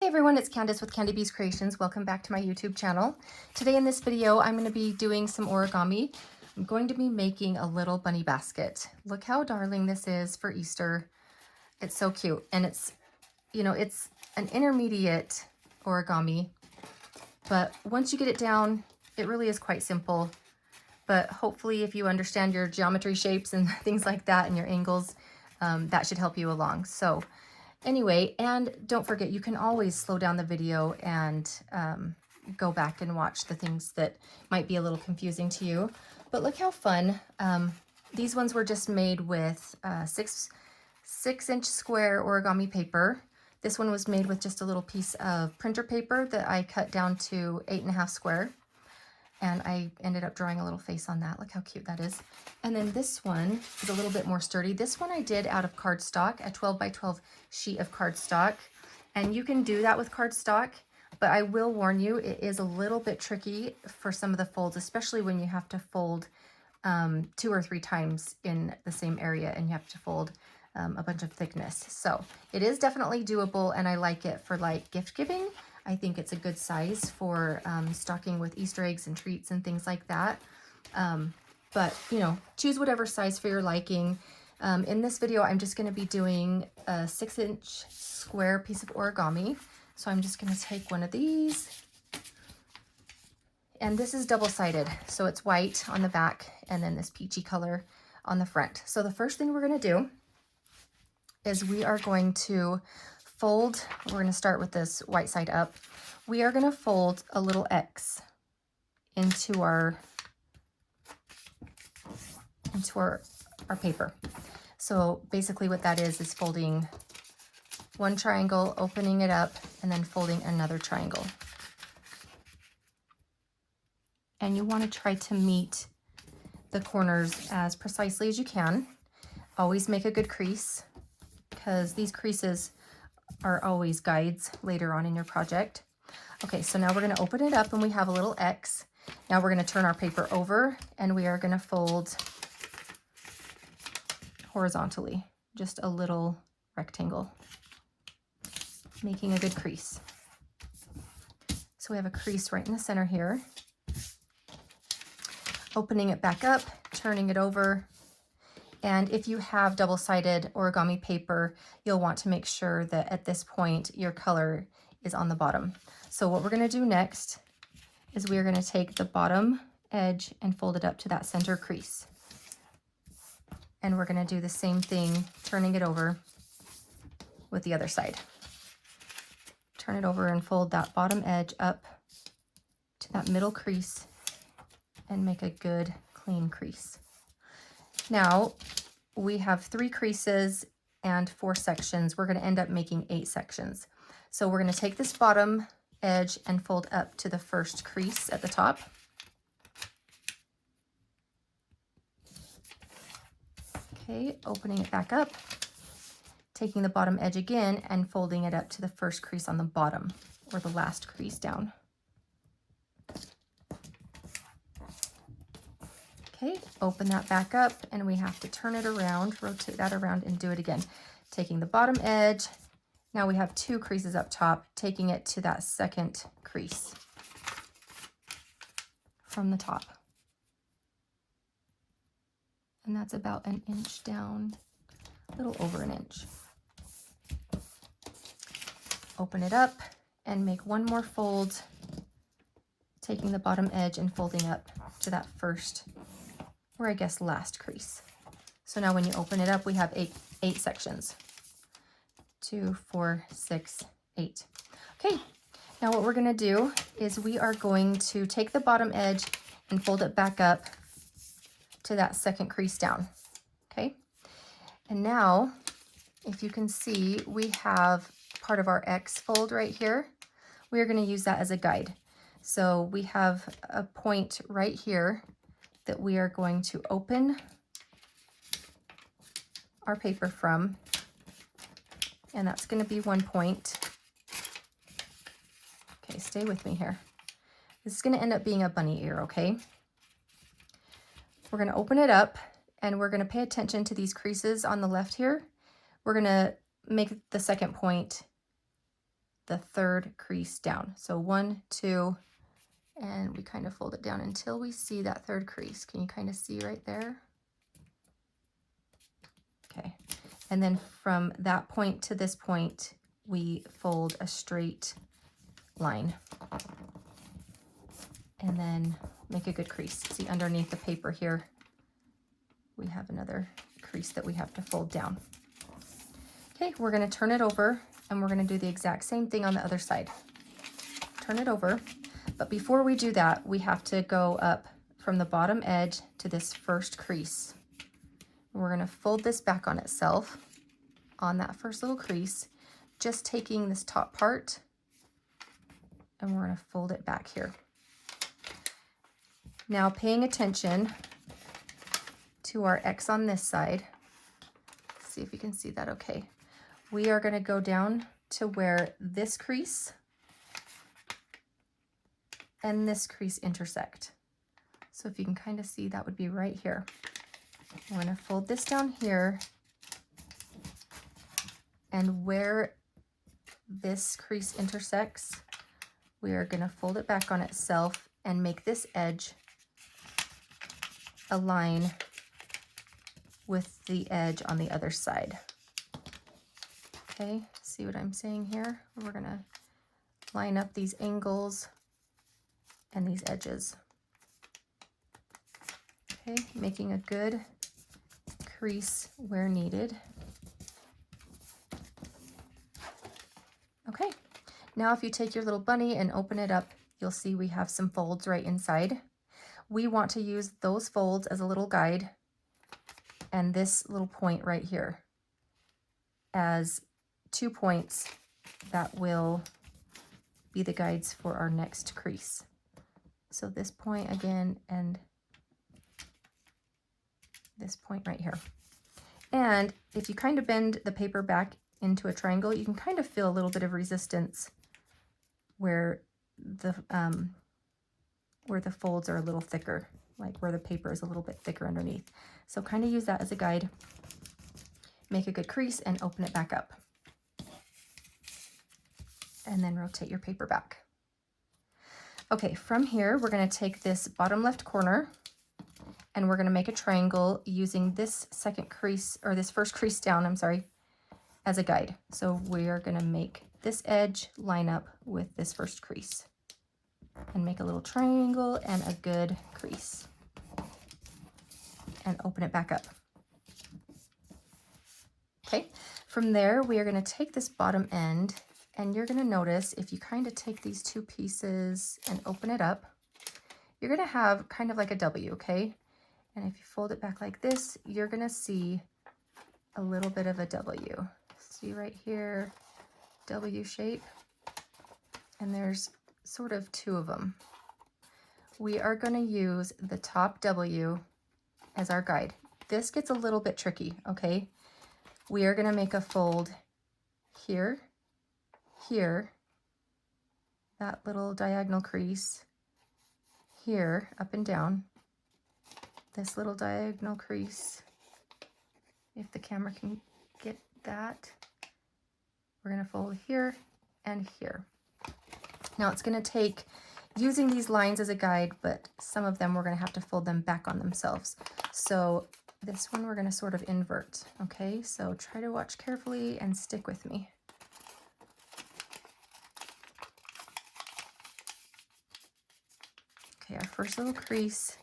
Hey everyone, it's Candice with Candy Bees Creations. Welcome back to my YouTube channel. Today in this video, I'm going to be doing some origami. I'm going to be making a little bunny basket. Look how darling this is for Easter. It's so cute. And it's an intermediate origami, but once you get it down, it really is quite simple. But hopefully if you understand your geometry shapes and things like that and your angles, that should help you along. So anyway, and don't forget, you can always slow down the video and go back and watch the things that might be a little confusing to you. But look how fun. These ones were just made with 6-inch square origami paper. This one was made with just a little piece of printer paper that I cut down to 8.5 square. And I ended up drawing a little face on that. Look how cute that is. And then this one is a little bit more sturdy. This one I did out of cardstock, a 12 by 12 sheet of cardstock. And you can do that with cardstock, but I will warn you, it is a little bit tricky for some of the folds, especially when you have to fold 2 or 3 times in the same area and you have to fold a bunch of thickness. So it is definitely doable, and I like it for like gift giving. I think it's a good size for stocking with Easter eggs and treats and things like that. But, you know, choose whatever size for your liking. In this video, I'm just going to be doing a 6-inch square piece of origami. So I'm just going to take one of these. And this is double-sided, so it's white on the back and then this peachy color on the front. So the first thing we're going to do is we are going to fold. We're going to start with this white side up. We are going to fold a little X into our paper. So basically what that is folding one triangle, opening it up, and then folding another triangle. And you want to try to meet the corners as precisely as you can. Always make a good crease, because these creases are always guides later on in your project. Okay, so now we're going to open it up and we have a little X. Now we're going to turn our paper over and we are going to fold horizontally, just a little rectangle, making a good crease. So we have a crease right in the center here. Opening it back up, turning it over. And if you have double-sided origami paper, you'll want to make sure that at this point your color is on the bottom. So what we're going to do next is we are going to take the bottom edge and fold it up to that center crease. And we're going to do the same thing, turning it over with the other side. Turn it over and fold that bottom edge up to that middle crease and make a good clean crease. Now we have 3 creases and 4 sections. We're going to end up making 8 sections. So we're going to take this bottom edge and fold up to the first crease at the top. Okay, opening it back up, taking the bottom edge again and folding it up to the first crease on the bottom, or the last crease down. Okay, open that back up and we have to turn it around, rotate that around and do it again. Taking the bottom edge, now we have 2 creases up top, taking it to that second crease from the top. And that's about 1 inch down, a little over 1 inch. Open it up and make 1 more fold, taking the bottom edge and folding up to that first, or I guess last crease. So now when you open it up, we have 8 sections. 2, 4, 6, 8. Okay, now what we're going to do is we are going to take the bottom edge and fold it back up to that second crease down. Okay, and now if you can see, we have part of our X fold right here. We are going to use that as a guide. So we have a point right here that we are going to open our paper from, and that's going to be 1 point. Okay, stay with me here. This is going to end up being a bunny ear, okay? We're going to open it up and we're going to pay attention to these creases on the left here. We're going to make the second point the third crease down. So 1, 2, and we kind of fold it down until we see that third crease. Can you kind of see right there? Okay. And then from that point to this point, we fold a straight line. And then make a good crease. See, underneath the paper here, we have another crease that we have to fold down. Okay, we're going to turn it over and we're going to do the exact same thing on the other side. Turn it over, but before we do that, we have to go up from the bottom edge to this first crease. We're going to fold this back on itself on that first little crease, just taking this top part, and we're going to fold it back here. Now paying attention to our X on this side. Let's see if you can see that okay. We are going to go down to where this crease and this crease intersect. So if you can kind of see, that would be right here. We're going to fold this down here, and where this crease intersects, we are going to fold it back on itself and make this edge align with the edge on the other side. Okay, see what I'm saying here? We're going to line up these angles and these edges. Okay, making a good crease where needed. Okay, now if you take your little bunny and open it up, you'll see we have some folds right inside. We want to use those folds as a little guide, and this little point right here as 2 points that will be the guides for our next crease. So this point again, and this point right here. And if you kind of bend the paper back into a triangle, you can kind of feel a little bit of resistance where the folds are a little thicker, like where the paper is a little bit thicker underneath. So kind of use that as a guide. Make a good crease and open it back up. And then rotate your paper back. Okay, from here, we're going to take this bottom left corner and we're going to make a triangle using this second crease, or this first crease down, I'm sorry, as a guide. So we are going to make this edge line up with this first crease and make a little triangle and a good crease and open it back up. Okay, from there, we are going to take this bottom end, and you're going to notice if you kind of take these two pieces and open it up, you're going to have kind of like a W, okay? And if you fold it back like this, you're going to see a little bit of a W. See right here, W shape, and there's sort of two of them. We are going to use the top W as our guide. This gets a little bit tricky, okay? We are going to make a fold here, here, that little diagonal crease, here, up and down, this little diagonal crease, if the camera can get that. We're going to fold here and here. Now it's going to take using these lines as a guide, but some of them we're going to have to fold them back on themselves. So this one we're going to sort of invert, okay? So try to watch carefully and stick with me. Okay, our first little crease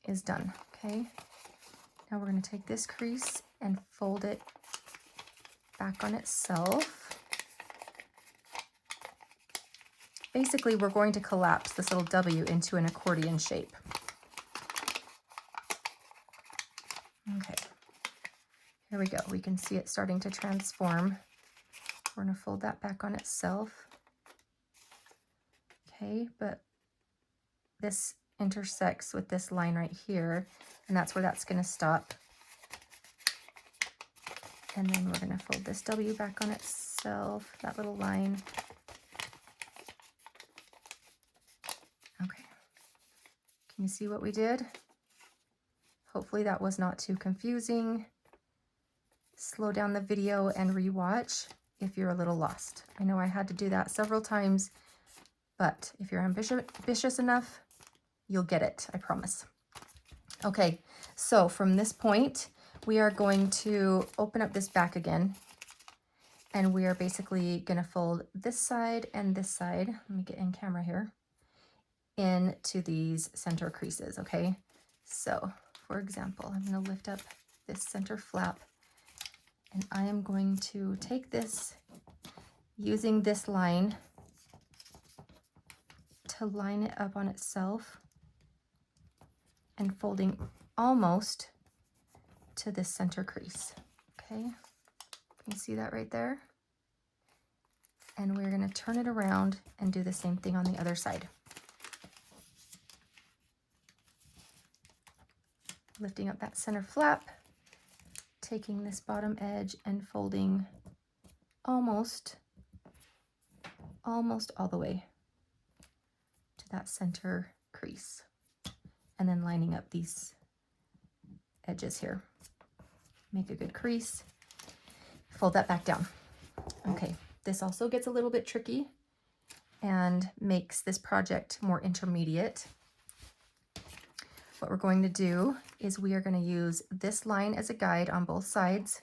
is done, okay? Now we're going to take this crease and fold it back on itself. Basically, we're going to collapse this little W into an accordion shape. Okay, here we go. We can see it starting to transform. We're going to fold that back on itself. Okay, but this intersects with this line right here, and that's where that's going to stop. And then we're going to fold this W back on itself, that little line. Okay, can you see what we did? Hopefully that was not too confusing. slow down the video and rewatch if you're a little lost. I know I had to do that several times, but if you're ambitious enough, you'll get it, I promise. Okay, so from this point, we are going to open up this back again, and we are basically going to fold this side and this side, let me get in camera here, into these center creases, okay? So, for example, I'm going to lift up this center flap, and I am going to take this, using this line to line it up on itself and folding almost to this center crease, okay? Can you see that right there? And we're going to turn it around and do the same thing on the other side. Lifting up that center flap, taking this bottom edge and folding almost all the way to that center crease, and then lining up these edges here. Make a good crease, fold that back down. Okay, this also gets a little bit tricky and makes this project more intermediate. What we're going to do is we are going to use this line as a guide on both sides,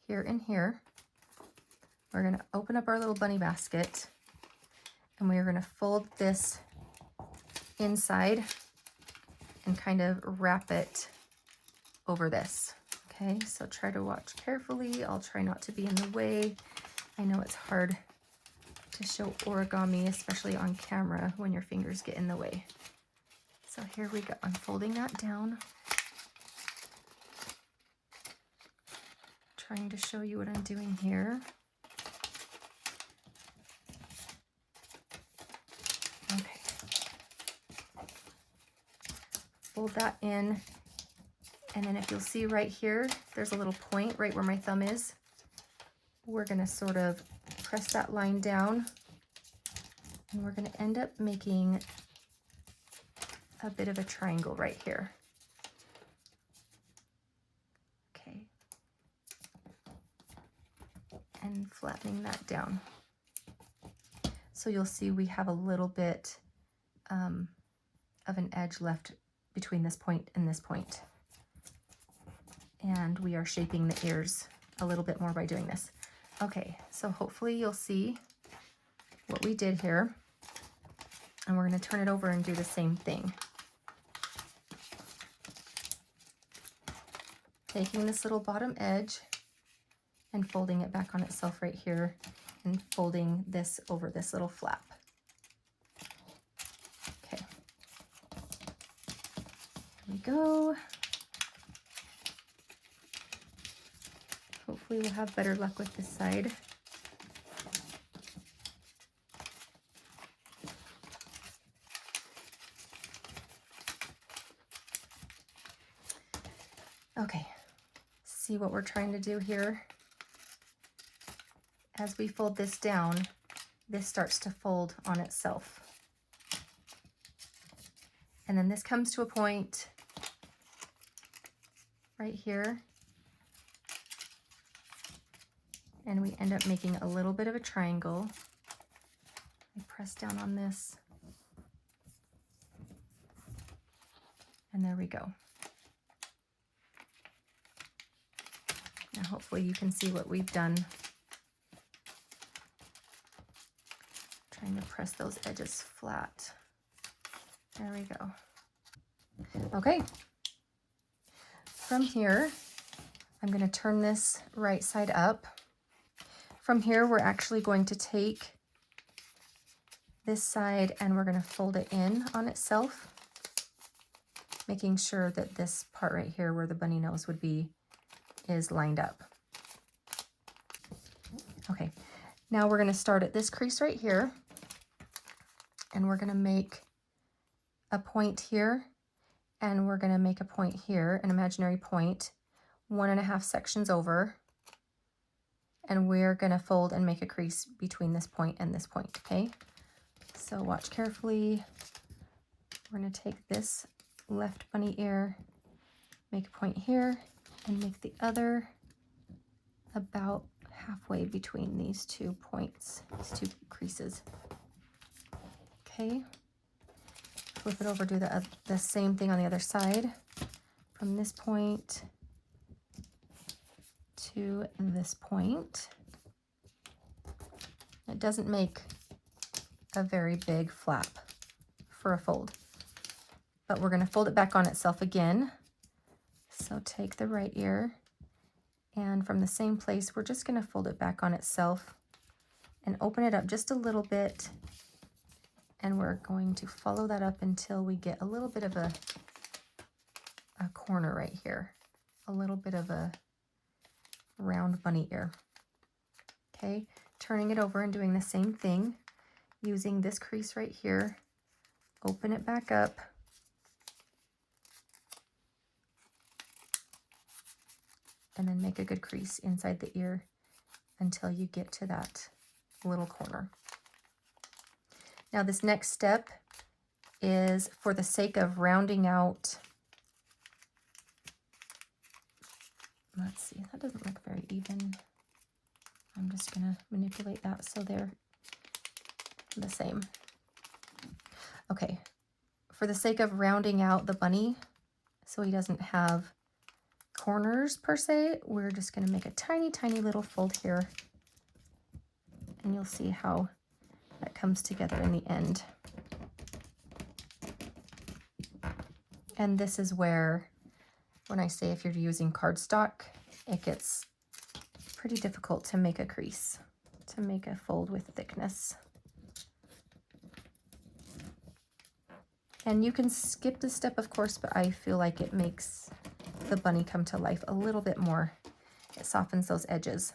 here and here. We're going to open up our little bunny basket, and we are going to fold this inside and kind of wrap it over this. Okay, so try to watch carefully. I'll try not to be in the way. I know it's hard to show origami, especially on camera, when your fingers get in the way. So here we go. I'm folding that down, trying to show you what I'm doing here. Okay. Fold that in, and then if you'll see right here, there's a little point right where my thumb is. We're going to sort of press that line down, and we're going to end up making a bit of a triangle right here. Okay. And flattening that down. So you'll see we have a little bit of an edge left between this point and this point. And we are shaping the ears a little bit more by doing this. Okay, so hopefully you'll see what we did here. And we're going to turn it over and do the same thing. Taking this little bottom edge and folding it back on itself right here, and folding this over this little flap. Okay. Here we go. Hopefully we'll have better luck with this side. Okay, see what we're trying to do here? As we fold this down, this starts to fold on itself. And then this comes to a point right here, and we end up making a little bit of a triangle. I press down on this, and there we go. Now hopefully you can see what we've done. Trying to press those edges flat. There we go. Okay. From here, I'm going to turn this right side up. From here, we're actually going to take this side and we're going to fold it in on itself, making sure that this part right here where the bunny nose would be is lined up. Okay, now we're going to start at this crease right here, and we're going to make a point here, and we're going to make a point here, an imaginary point, 1.5 sections over, and we're going to fold and make a crease between this point and this point, okay? So watch carefully. We're going to take this left bunny ear, make a point here, and make the other about halfway between these 2 points, these 2 creases. Okay, flip it over, do the same thing on the other side, from this point to this point. It doesn't make a very big flap for a fold, but we're going to fold it back on itself again. So take the right ear, and from the same place, we're just going to fold it back on itself and open it up just a little bit. And we're going to follow that up until we get a little bit of a corner right here, a little bit of a round bunny ear. Okay, turning it over and doing the same thing, using this crease right here, open it back up, and then make a good crease inside the ear until you get to that little corner. Now this next step is for the sake of rounding out. Let's see, that doesn't look very even. I'm just gonna manipulate that so they're the same. Okay, for the sake of rounding out the bunny, so he doesn't have corners per se, we're just gonna make a tiny, tiny little fold here, and you'll see how that comes together in the end. And this is where, when I say if you're using cardstock, it gets pretty difficult to make a crease, to make a fold with thickness. And you can skip this step, of course, but I feel like it makes the bunny come to life a little bit more. It softens those edges.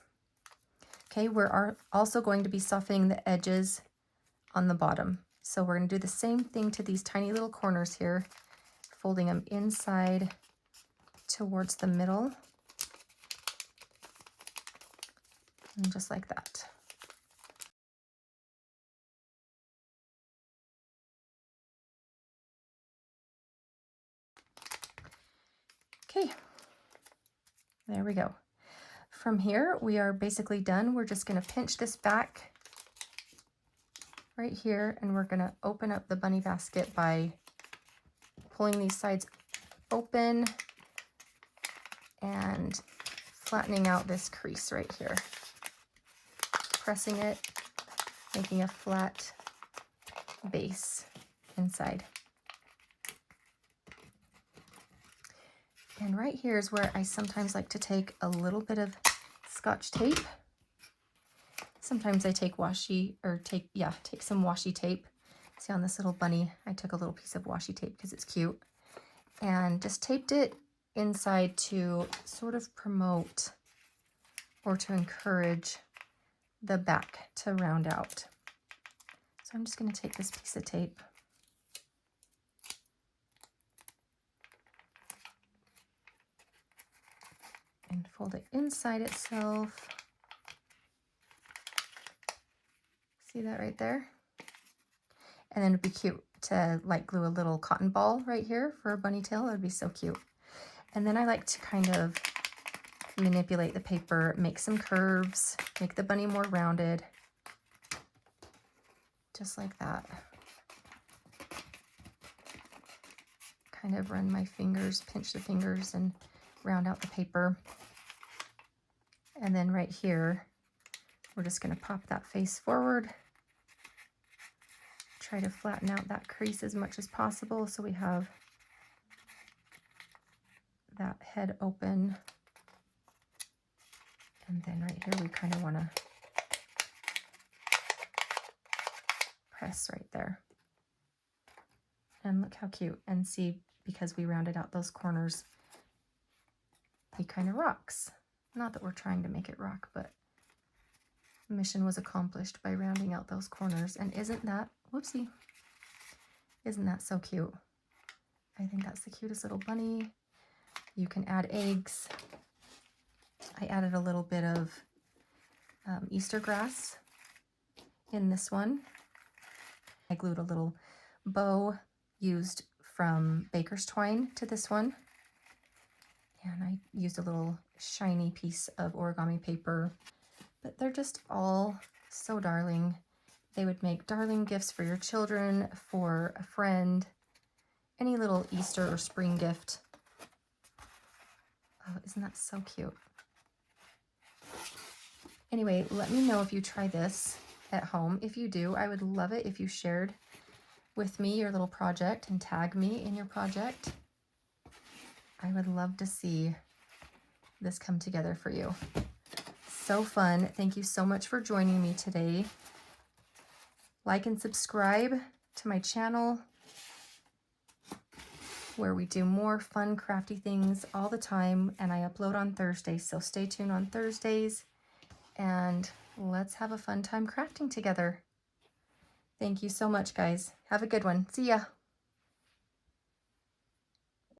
Okay, we're also going to be softening the edges on the bottom. So we're going to do the same thing to these tiny little corners here, folding them inside towards the middle, and just like that. Okay, there we go. From here, we are basically done. We're just going to pinch this back right here, and we're going to open up the bunny basket by pulling these sides open and flattening out this crease right here. Pressing it, making a flat base inside. And right here is where I sometimes like to take a little bit of Scotch tape. Sometimes I take take some washi tape. See, on this little bunny, I took a little piece of washi tape because it's cute, and just taped it inside to sort of promote or to encourage the back to round out. So I'm just going to take this piece of tape and fold it inside itself. See that right there? And then it'd be cute to like glue a little cotton ball right here for a bunny tail. That would be so cute. And then I like to kind of manipulate the paper, make some curves, make the bunny more rounded, just like that. Kind of run my fingers, pinch the fingers, and round out the paper. And then right here, we're just going to pop that face forward. Try to flatten out that crease as much as possible so we have that head open. And then right here, we kind of want to press right there. And look how cute. And see, because we rounded out those corners, he kind of rocks. Not that we're trying to make it rock, but the mission was accomplished by rounding out those corners. And isn't that, whoopsie, isn't that so cute? I think that's the cutest little bunny. You can add eggs. I added a little bit of Easter grass in this one. I glued a little bow used from baker's twine to this one. And I used a little shiny piece of origami paper, but they're just all so darling. They would make darling gifts for your children, for a friend, any little Easter or spring gift. Oh, isn't that so cute? Anyway, let me know if you try this at home. If you do, I would love it if you shared with me your little project and tag me in your project. I would love to see this come together for you. So fun. Thank you so much for joining me today. Like and subscribe to my channel where we do more fun, crafty things all the time, and I upload on Thursdays, so stay tuned on Thursdays, and let's have a fun time crafting together. Thank you so much, guys. Have a good one. See ya.